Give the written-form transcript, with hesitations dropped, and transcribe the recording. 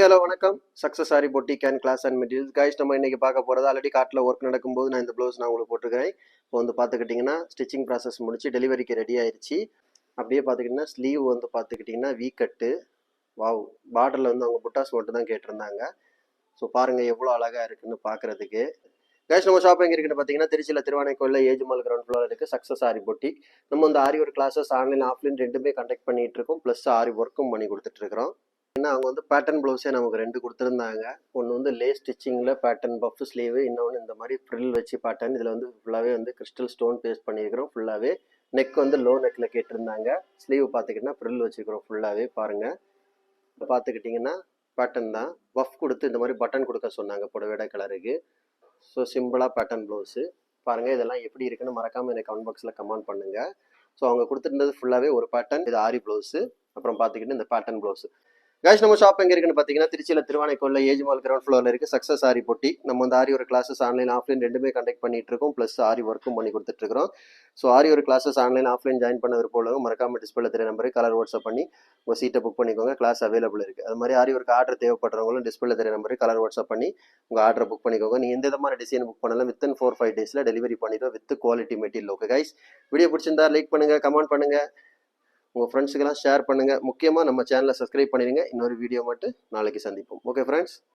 Hello வணக்கம். Success Aari boutique and class and materials guys. நம்ம இன்னைக்கு பார்க்க போகிறது ஆல்ரெடி காட்டில் ஒர்க் நடக்கும்போது நான் இந்த ப்ளவுஸ் நான் உங்களுக்கு போட்டிருக்கிறேன். இப்போ வந்து பார்த்துக்கிட்டிங்கன்னா ஸ்டிச்சிங் ப்ராசஸ் முடிச்சு டெலிவரிக்கு ரெடி ஆயிடுச்சு. அப்படியே பார்த்துக்கிட்டிங்கன்னா ஸ்லீவ் வந்து பார்த்துக்கிட்டிங்கன்னா வீ கட்டு. வாவ், பார்டரில் வந்து அவங்க புட்டாஸ் மட்டும் தான் கேட்டிருந்தாங்க. ஸோ பாருங்கள் எவ்வளோ அழகாக இருக்குன்னு பார்க்குறதுக்கு. கைஸ், நம்ம ஷாப் எங்கே இருக்குன்னு பார்த்தீங்கன்னா திருச்சியில் திருவானைக்கோயிலில் ஏஜ்மால் கிரவுண்ட் ஃப்ளோர் இருக்குது. Success Aari boutique. நம்ம வந்து ஆரி ஒர்க் கிளாஸஸ் ஆன்லைன் ஆஃப்லைன் ரெண்டுமே கண்டக்ட் பண்ணிகிட்டு இருக்கோம். ப்ளஸ் ஆரி ஒர்க்கும் பண்ணி கொடுத்துட்ருக்குறோம். அவங்க வந்து பேட்டர்ன் ப்ளவுஸே நமக்கு 2 கொடுத்துருந்தாங்க. ஒன்று வந்து லேஸ் ஸ்டிச்சிங்கில் பேட்டர்ன் பஃப் ஸ்லீவு, இன்னொன்று இந்த மாதிரி ஃப்ரில் வச்சு பேட்டர்ன். இதில் வந்து ஃபுல்லாகவே வந்து கிறிஸ்டல் ஸ்டோன் பேஸ்ட் பண்ணியிருக்கிறோம். ஃபுல்லாகவே நெக் வந்து லோ நெக்கில் கேட்டிருந்தாங்க. ஸ்லீவ் பார்த்துக்கிட்டிங்கன்னா ஃப்ரில் வச்சுக்கிறோம் ஃபுல்லாகவே. பாருங்கள், பார்த்துக்கிட்டிங்கன்னா பேட்டர்ன் தான். பஃப் கொடுத்து இந்த மாதிரி பட்டன் கொடுக்க சொன்னாங்க புடவைட கலருக்கு. ஸோ சிம்பிளாக பேட்டர்ன் ப்ளவுஸு பாருங்கள். இதெல்லாம் எப்படி இருக்குன்னு மறக்காமல் எனக்கு கமெண்ட் பாக்ஸில் கமெண்ட் பண்ணுங்கள். ஸோ அவங்க கொடுத்துருந்தது ஃபுல்லாகவே ஒரு பேட்டர்ன். இது ஆரி ப்ளவுஸு. அப்புறம் பார்த்துக்கிட்டு இந்த பேட்டர்ன் ப்ளவுஸு. கைஸ், நம்ம ஷாப் எங்கே இருக்குன்னு பார்த்தீங்கன்னா திருச்சியில் திருவானைக்கோயிலில் ஏஜ்மால் கிரவுண்ட் ஃப்ளோரில் இருக்குது. Success Aari boutique. நம்ம வந்து ஆரி ஒரு கிளாஸஸ் ஆன்லைன் ஆஃப்லைன் ரெண்டுமே கண்டக்ட் பண்ணிட்டு இருக்கோம். ப்ளஸ் ஆரி ஒர்க்கும் பண்ணி கொடுத்துட்ருக்கோம். ஸோ ஆரி ஒரு கிளாஸஸ் ஆன்லைன் ஆஃப்லைன் ஜாயின் பண்ண விருப்பம் மறக்காம டிஸ்பிளே தெரிய நம்பருக்கு கலர் வாட்ஸ்அப் பண்ணி உங்கள் சீட்டை புக் பண்ணிக்கோங்க. கிளாஸ் அவைலபிள் இருக்குது. அது மாதிரி ஆரி ஒரு ஆர்டர் தேவைப்படுறவங்களும் டிஸ்பிளே தெரிய நம்பருக்கு கலர் வாட்ஸ்அப் பண்ணி உங்கள் ஆர்டரை புக் பண்ணிக்கோங்க. நீங்கள் எந்த விதமான டிசைன் புக் பண்ணலாம் வித்தின் 4-5 டேஸில் டெலிவரி பண்ணிடுவோம் with quality material. Okay guys, video பிடிச்சிருந்தா லைக் பண்ணுங்கள், கமெண்ட் பண்ணுங்கள், உங்கள் ஃப்ரெண்ட்ஸுக்கெல்லாம் ஷேர் பண்ணுங்கள். முக்கியமாக நம்ம சேனலை சப்ஸ்கிரைப் பண்ணிடுங்க. இன்னொரு வீடியோ மட்டும் நாளைக்கு சந்திப்போம். Okay friends.